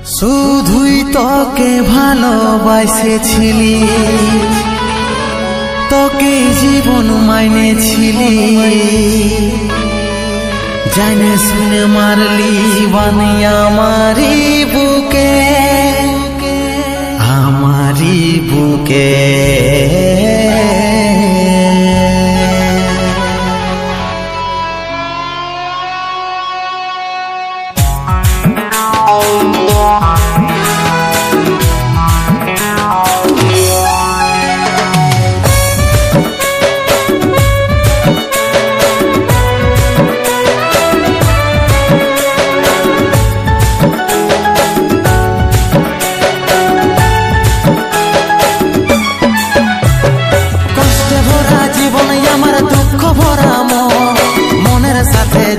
শুধুই তোকে ভালোবাসেছিলি, তোকে জীবন মাইনেছিলি, জানে শুনে মারলি বানি আমারি বুকে, আমারি বুকে।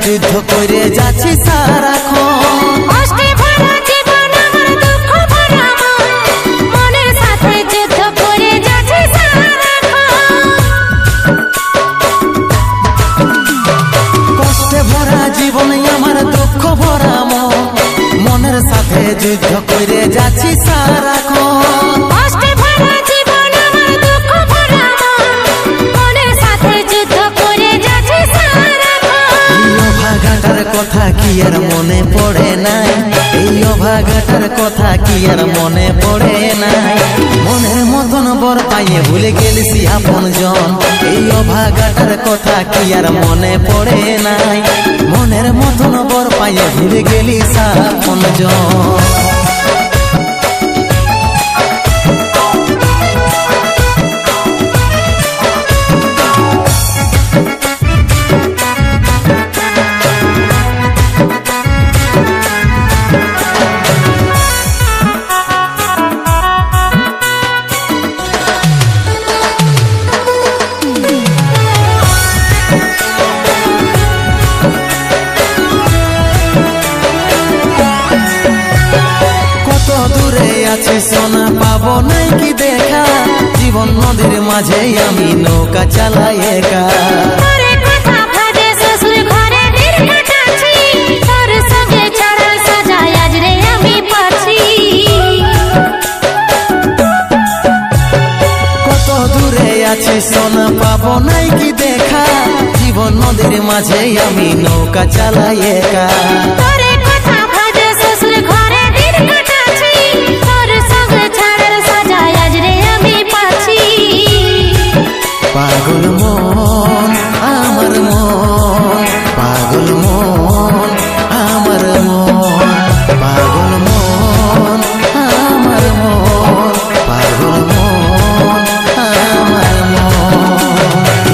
যুদ্ধ করে যাচ্ছি সারাক্ষণ, কষ্টে ভরা জীবন আমার দুঃখ ভরা মন, মনের সাথে যুদ্ধ করে যাচ্ছি সারাক্ষণ। কষ্টে ভরা জীবন আমার দুঃখ ভরা মন, মনের সাথে যুদ্ধ করে যাচ্ছি সারাক্ষণ। কষ্টে ভরা জীবন আমার দুঃখ ভরা মন, মনের সাথে যুদ্ধ করে যাচ্ছি সারাক্ষণ। অভাগাটার কথা কি আর মনে পড়ে নাই, এই অভাগাটার কথা কি আর মনে পড়ে নাই। মনের মতন বর পাইয়ে ভুলে গেলিসি আপন জন, এই অভাগাটার কথা কি আর মনে পড়ে নাই। মনের মতন বর পাইয়ে ভুলে গেলিস আপন জন। সোনা পাবো নাই কি দেখা, জীবন নদীর মাঝে আমি নৌকা চালাই একা। কত দূরে আছি সোনা পাবো নাই কি দেখা, জীবন নদীর মাঝে আমি নৌকা চালাই একা। পাগল মন আমার মন, পাগল মন আমার মন, পাগল মন আমার মন, পাগল মন আমার মন।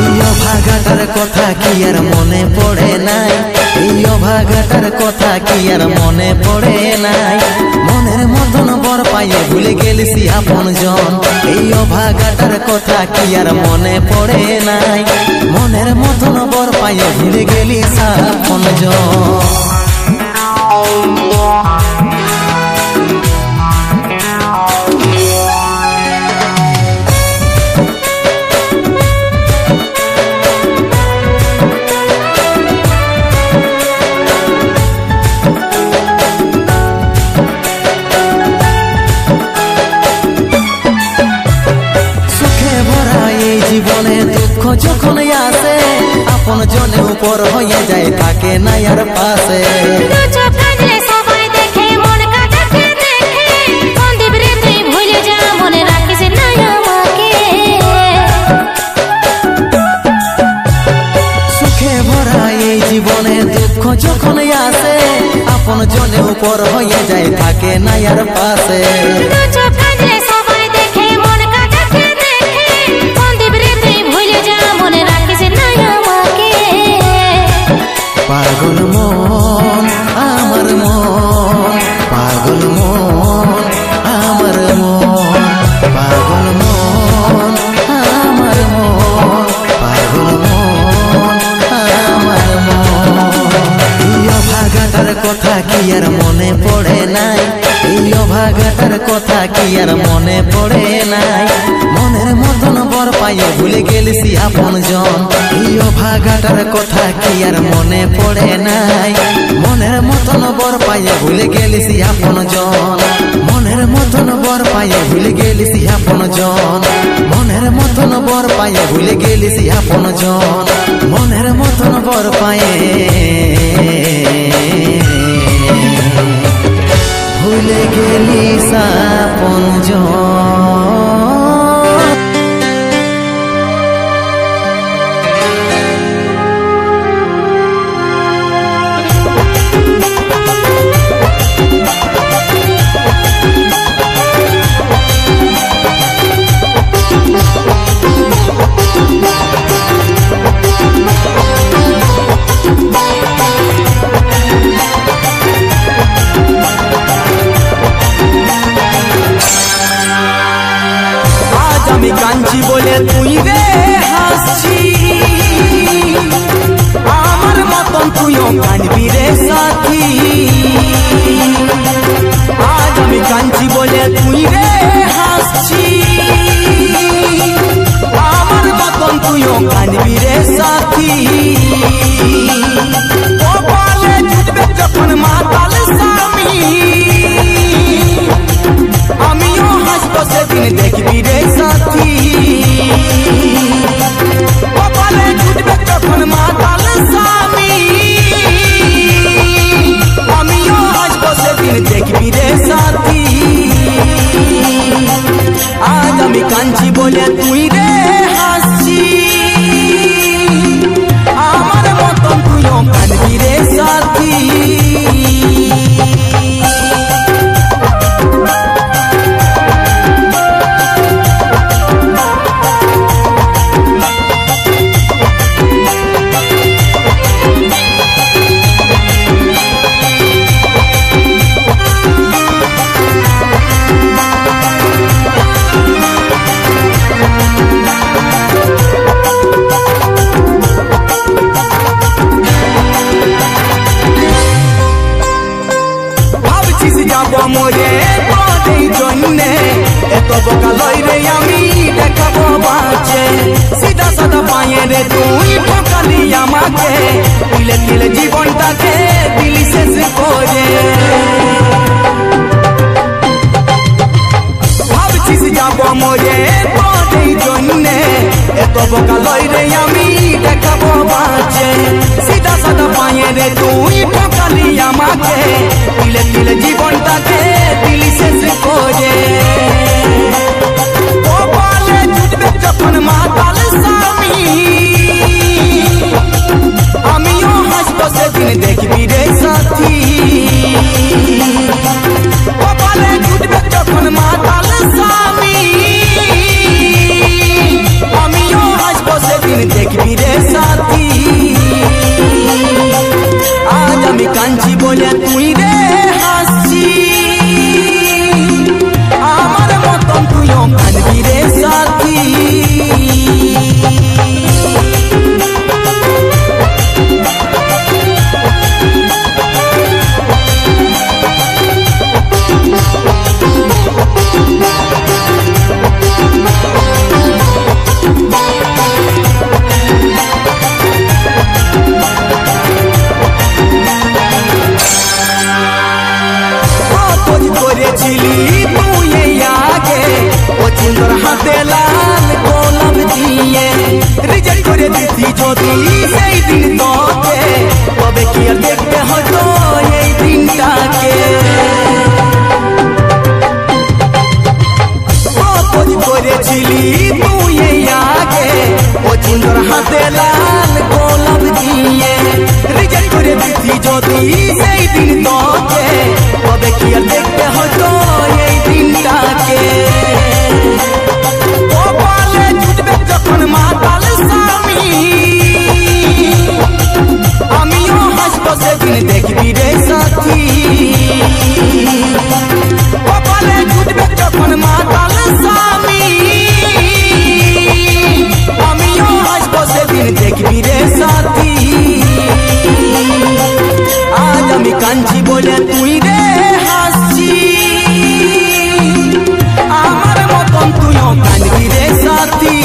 এই অভাগাটার কথা কি আর মনে পড়ে নাই, এই অভাগাটার কথা কি আর মনে পড়ে নাই। মনের মতন বর পাইয়ে ভুলে গেলিসি আপন জন, এই অভাগাটার কথা কি আর মনে পড়ে নাই। মনের মতন বর পাইয়ে ভুলে গেলিস আপন জন। জীবনে দুঃখ যখন আসে, আপন জনে উপর হয়ে যায় থাকে না আর পাশে। সবাই দেখে মন কাটাকে দেখে, সন্দীপ রে তুই ভুলে যা, মনে রাখিস না আমাকে। সুখে ভরা এই জীবনে দুঃখ যখন আসে, আপন জনে উপর হয়ে যায় থাকে না আর পাশে। পাগল মন আমার মন, পাগল মন আমার মন, পাগল মন আমার মন, পাগল মন আমার মন। এই অভাগাটার কথা কি আর মনে পড়ে নাই, এই অভাগাটার কথা কি আর মনে পড়ে নাই। মনের মতন বর পাইয়ে ভুলে গেলিসি আপন জন, এই অভাগাটার কথা কি আর মনে পড়ে নাই। মনের মতন বর পাইয়ে ভুলে গেলিসি আপন জন। बर पाए भूले गेली सियापन जन মনের মতন बर पाए भूले गेली सियापन जन মনের মতন बर पाए भूले गेली सापन जन আমি কাঞ্চি বলে তুই রে হাসছি আমার মতন তুইও কাঁদবি রে সাথী আজ আমি কাঞ্চি বলে তুই রে হাসছি আমার মতন তুইও কাঁদবি রে সাথী কপালে জুটবে যখন মাতাল স্বামী আমিও হাসবো সেদিন দেখবি রে সাথী কপালে জুটবে যখন মাতাল স্বামী আমিও হাসবো সেদিন দেখবি রে সাথী আজ আমি কাঞ্চি বলে তুই রে হাসছি আমার মতন তুইও কাঁদবি রে সাথী মোরে তোদের জন্যে এত বোকা লই রে আমি দেখাবো বাঁচে সিধা সাদা পায়ে রে তুই ঠকালি আমাকে দিলে দিলে জীবনটাকে দিলি শেষ করে ভাবছিস যাবো মোরে তোদের জন্যে এত বোকা লই রে আমি দেখাবো বাঁচে সিধা সাদা পায়ে রে তুই ঠকালি আমাকে দিলে দিলে জীবনটাকে দিলি শেষ করে কপালে জুটবে যখন মাতাল স্বামী আমিও হাসবো সেদিন দেখবি রে সাথী কপালে জুটবে যখন মাতাল স্বামী আমিও হাসবো সেদিন দেখবি রে সাথী আজ আমি কাঞ্চি বলে তুই রে হাসছি আমার মতন তুইও কাঁদবি রে সাথী করেছিলি তুই আগে ও চিন্দর হাতে লাল গোলাপ দিয়ে রিজেক্ট করে দিতি যদি সেই দিন তোকে তবে কি আর দেখতে হতো এই দিনটাকে করেছিলি তুই আগে ও চিন্দর হাতে লাল গোলাপ দিয়ে রিজেক্ট করে দিতি যদি সেই দিন তোকে তবে কি আর দেখতে হতো এই দিনটাকে কপালে জুটবে যখন মাতাল স্বামী আমিও হাসবো সেদিন দেখবি রে সাথী কপালে জুটবে যখন মাতাল স্বামী আমিও হাসবো সেদিন দেখবি রে সাথী আজ আমি কাঞ্চি বলে তুই রে হাসছি আমার মতন তুইও কাঁদবি রে সাথী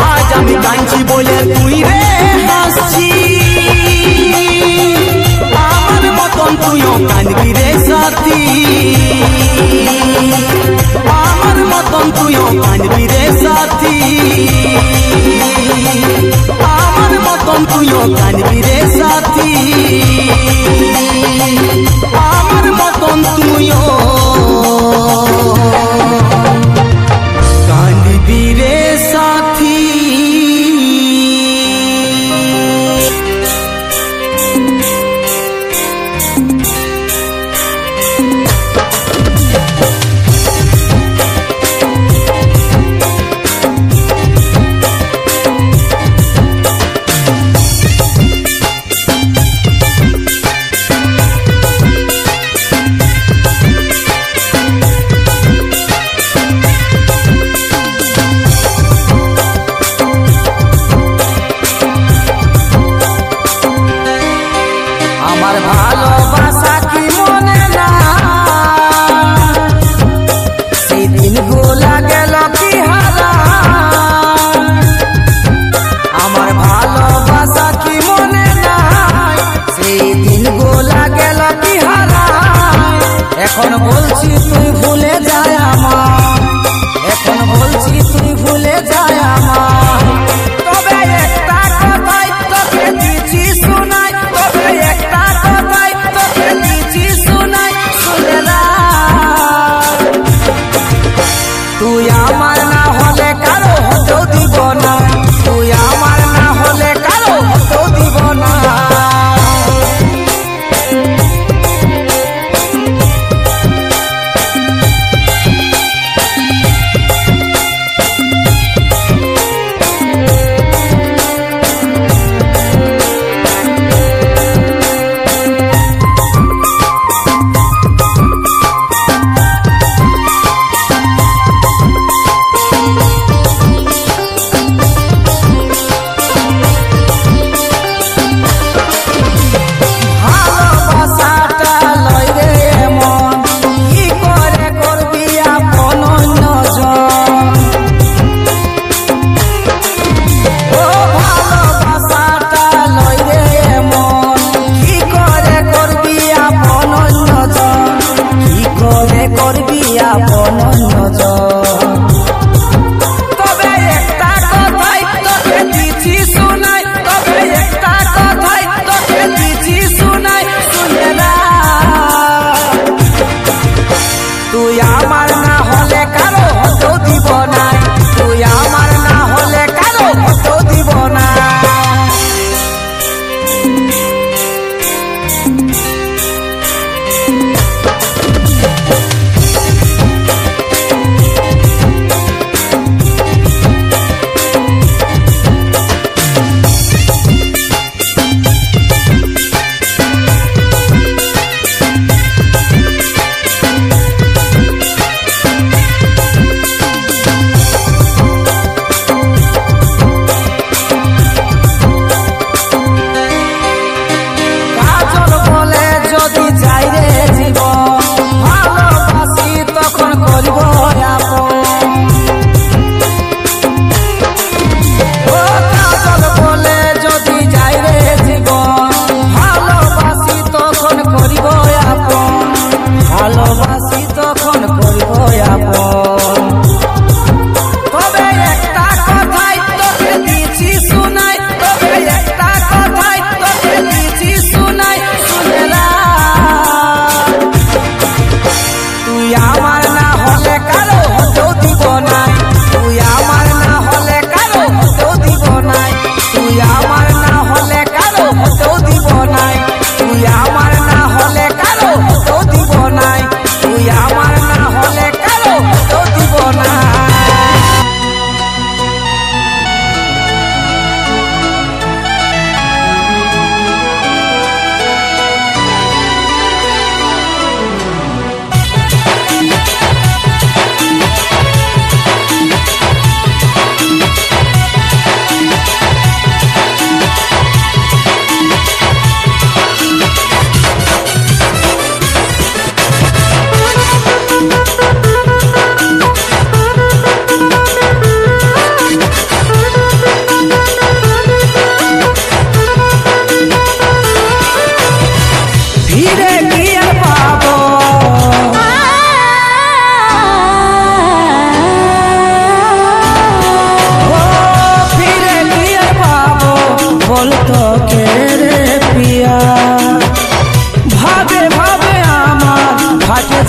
আজ আমি কাঞ্চি বলে তুই রে হাসছি আমার মতন তুইও কাঁদবি রে সাথী। তুইও কানবি রে সাথী আমার মতন তুইও কানবি রে সাথী এখন বলছি তুই ভুলে যায় আমার এখন বলছি তুই ভুলে যায় আমার তবে একটা কথাই তোকে দিচ্ছি শোনাই তবে একটা কথাই তোকে দিচ্ছি শোনাই শুনে না তুই আমার না হলে কারো হতেও দিব না তুই আমার না হলে কারো হতেও দিব না তুই আমার না হলে কারো হতেও দিব না তুই আমার না হলে কারো হতেও দিব না ভালোবাসি তখন করব আপন তবে একটা কথাই তোকে দিচ্ছি শোনাই তবে একটা কথাই তোকে দিচ্ছি শোনাই শুনে না তুই আমার না হলে কারো হতেও দিব না তুই আমার না হলে কারো হতেও দিব না তুই আমার না হলে কারো হতেও দিব না তুই আমার না হলে কারো হতেও দিব না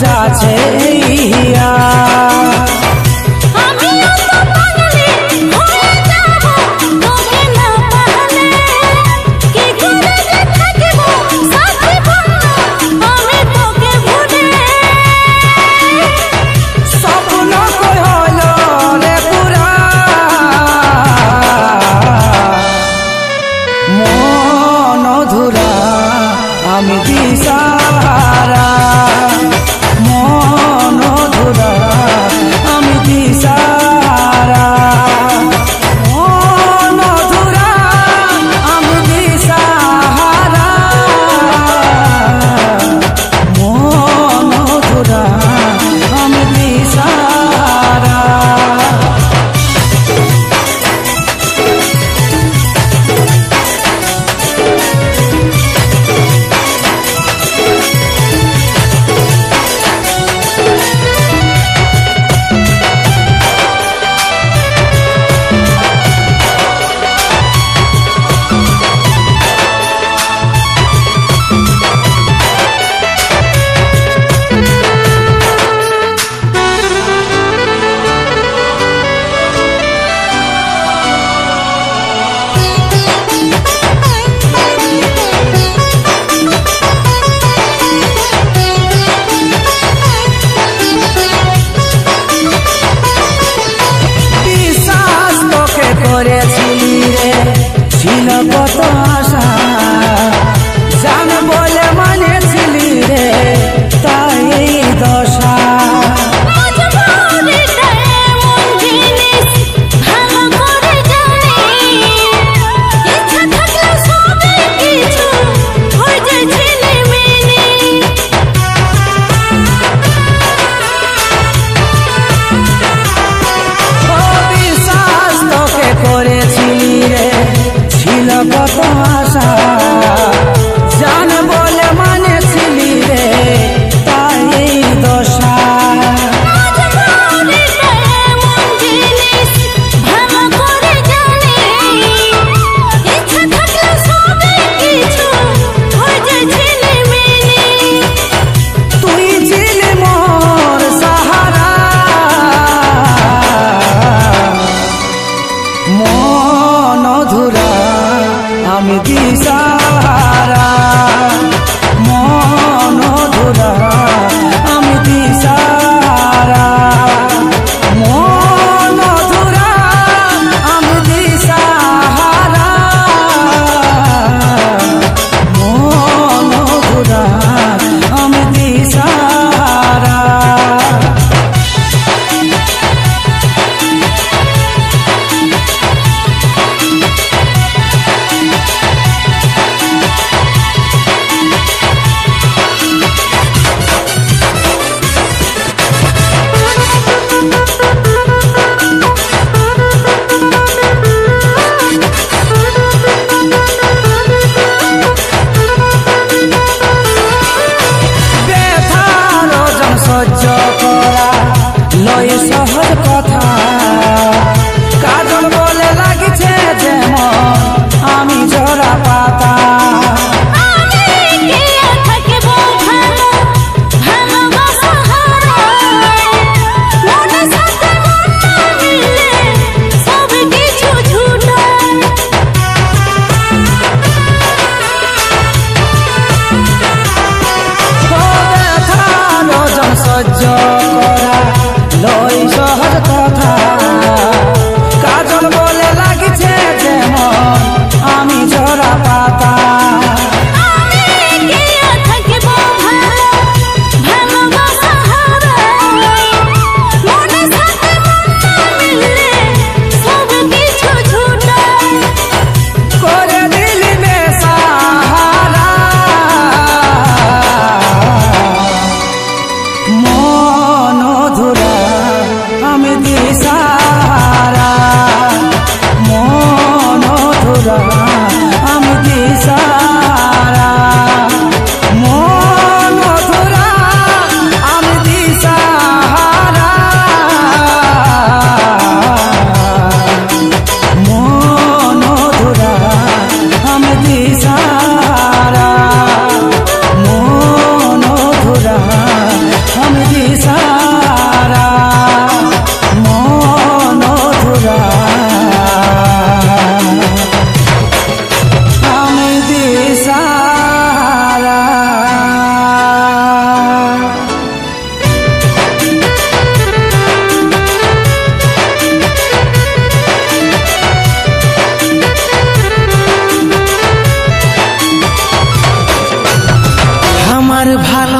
যাচ্ছে ইয়া আমিও তো পাগলি হয়ে যাব তোকে না পাহলে কি করে যে থাকিব সাথী বন্ধু আমি তোকে ভুলে স্বপ্ন কই হলো রে পুরা মন ধুরা আমি দিশাহারা মন ধুরা আমি দিশাহারা মন ধুরা আমি দিশাহারা মন ধুরা আমি দিশাহারা করেছিলি রে ছিল কত আশা জান বলে মানেছিলি রে তাই এই দশা মজবুরিটা এমন জিনিস ভালো করে জানি ইচ্ছা থাকলে সবই কিছু হয়ে যায় ঝিলিমিলি ও বিশ্বাস তোকে করেছিলি রে ছিল কত আশা জান বলে মানেছিলি রে তাই এই দশা মজবুরিটা এমন জিনিস ভালো করে জানি ইচ্ছা থাকলে সবই কিছু হয়ে যায় ঝিলিমিলি তুই ছিলি মোর সাহারা মন ধুরা আমি দিশাহারা মন ধুরা আমি দিশাহারা মন ধুরা আমি দিশাহারা মন ধুরা আমি দিশাহারা ব্যথার ওজন সহ্য করা লয় সহজ কথা কাজল বলে লাগিছে যেমন আমি ঝরা পাতা আমি কি আর থাকব ভালো ভালোবাসা হারায় মনের সাথে মন না মিলে সব কিছু ঝুঠায় ও ব্যথার ওজন সহ্য করা লয়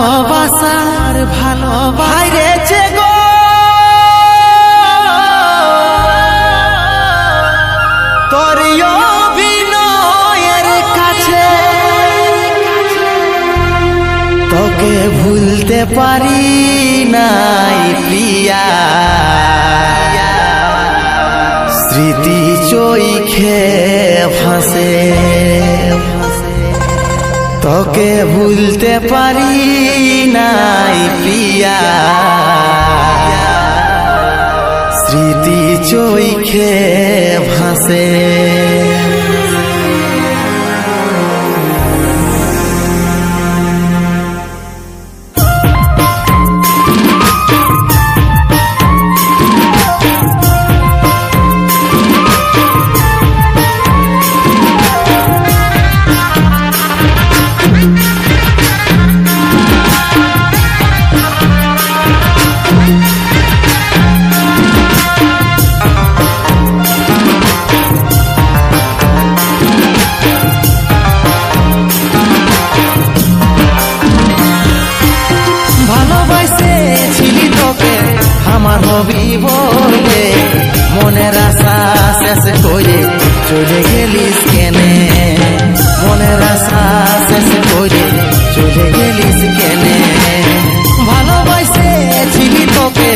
ভালোবাসার ভালোবাসে গো তোর অভিনয়ের কাছে তোকে ভুলতে পারি নাই প্রিয়া স্মৃতি চোখে ভাসে তোকে ভুলতে পারি নাই প্রিয়া স্মৃতি চোখে ভাসে আমার হবি বলে মনের আশা শেষ করে চলে গেলিস কেনে মনের আশা শেষ করে চলে গেলিস কেনে ভালোবাসেছিলি তোকে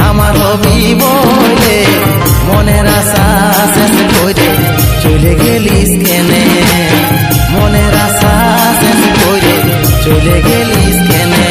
আমার হবি বলে মনের আশা শেষ করে চলে গেলিস কেনে মনের আশা শেষ করে চলে গেলিস কেনে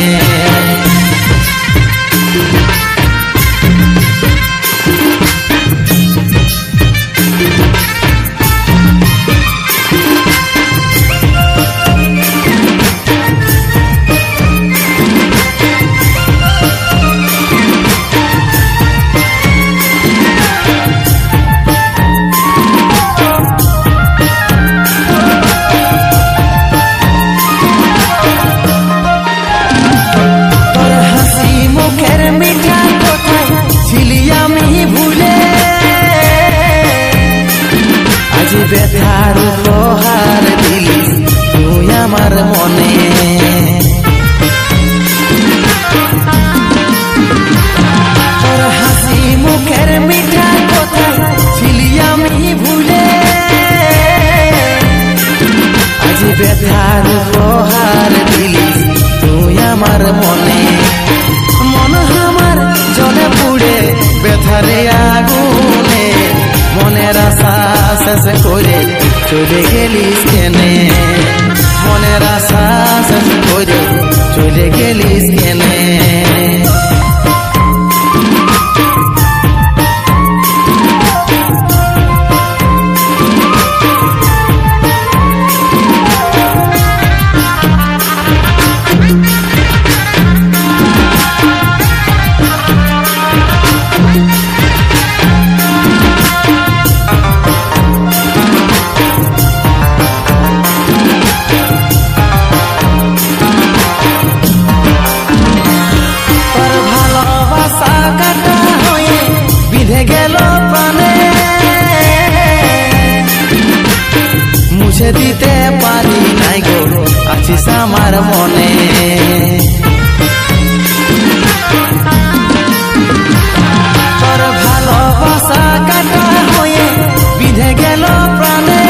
ব্যথার উপহার দিলিস তুই আমার মনে তোর হাসি মুখের মিঠা কথা ছিলি আমি ভুলে আজ ব্যথার উপহার দিলিস তুই আমার মনে মন আমার জলে পুড়ে ব্যথারে আগুনে মনের আশা শেষ করে চলে গেলিস কেনে মনের আশা শেষ করে চলে গেলিস কেনে মুছে দিতে পারি নাই গো আছিস আমার মনে তোর ভালোবাসা কাটা হয়ে বিধে গেল প্রাণে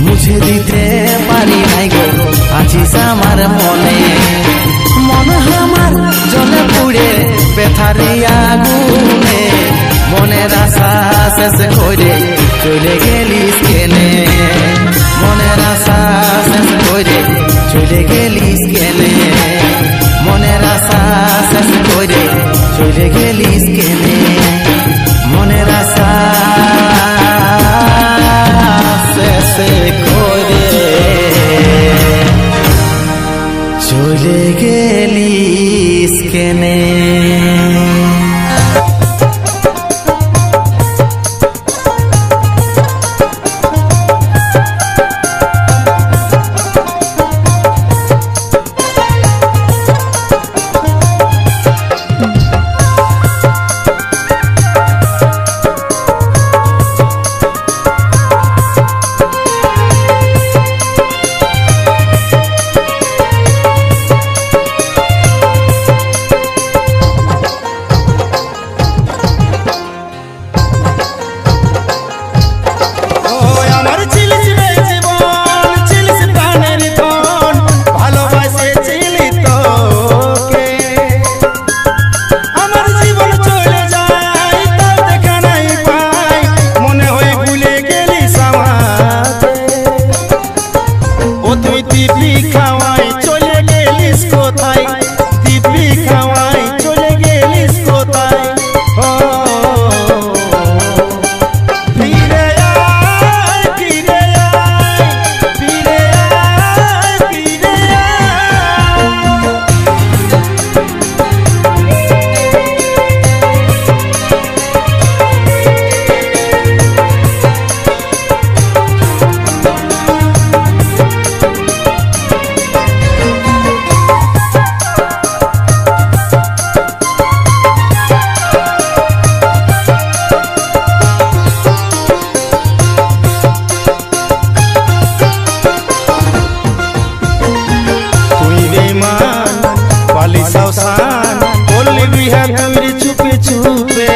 মুছে দিতে পারি নাই গো আছিস আমার মনে মন আমার জলে পুড়ে ব্যথারি আগুনে মনের আশা শেষ করে চলে গেলিস কেনে মনের আশা শেষ করে চলে গেলিস কেনে মনের আশা শেষ করে চলে গেলিস কেনে মনের আশা শেষ করে চলে গেলিস কেনে দিব্যি খাওয়াই চলে গেলিস কোথায়, দিব্যি খাওয়াই চলে গেলিস কোথায়। ও ফিরে আয়, ফিরে আয়, ফিরে আয়, ফিরে সাউসান বললি বিহা তুই চুপে চুপে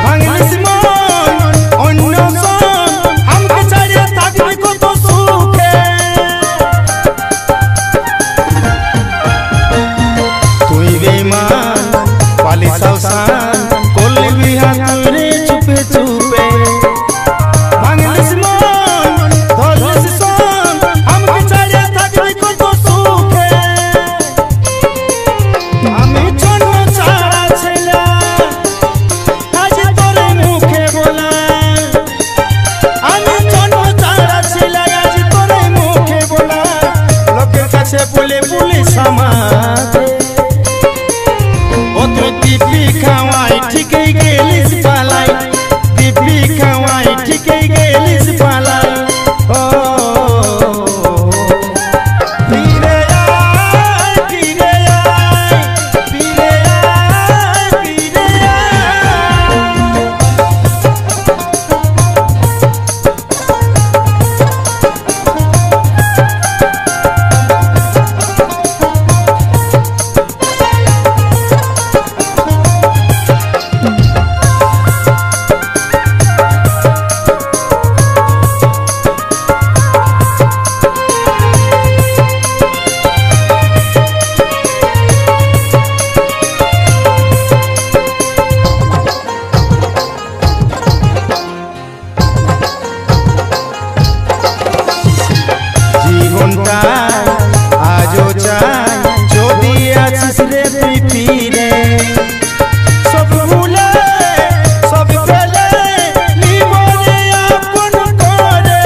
ভাঙলিস মন অন্য সন আমাকে ছাড়িয়ে থাকবি কত সুখে। তুই বেঈমান পালি সাউসান বললি বিহা তুই চুপে চুপে ভাঙলিস মন ধরলিস সন আমাকে ছাড়িয়ে থাকবি কত সুখে। আমি জন্ম ছাড়া ছিলাম আজ তোরে মুখে বলা, আমি জন্ম ছাড়া ছিলাম আজ তোরে মুখে বলা, লোকের কাছে বলে পুলিশ আমাকে। ও তুই দিব্যি খাওয়াই ঠিকই গেলিস পালাই, দিব্যি খাওয়াই ঠিকই গেলিস পালাই। ও ফিরে আয়, ফিরে আয়, ফিরে আয়, ফিরে আয়। জীবনটা আজও চাই যদি আছিস রে তুই ফিরে, সব ভুলে সব ফেলে নিবনে আপন করে।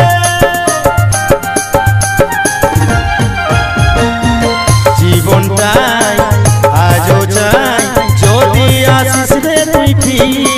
জীবনটাই আজও চাই যদি আছিস রে তুই ফিরে,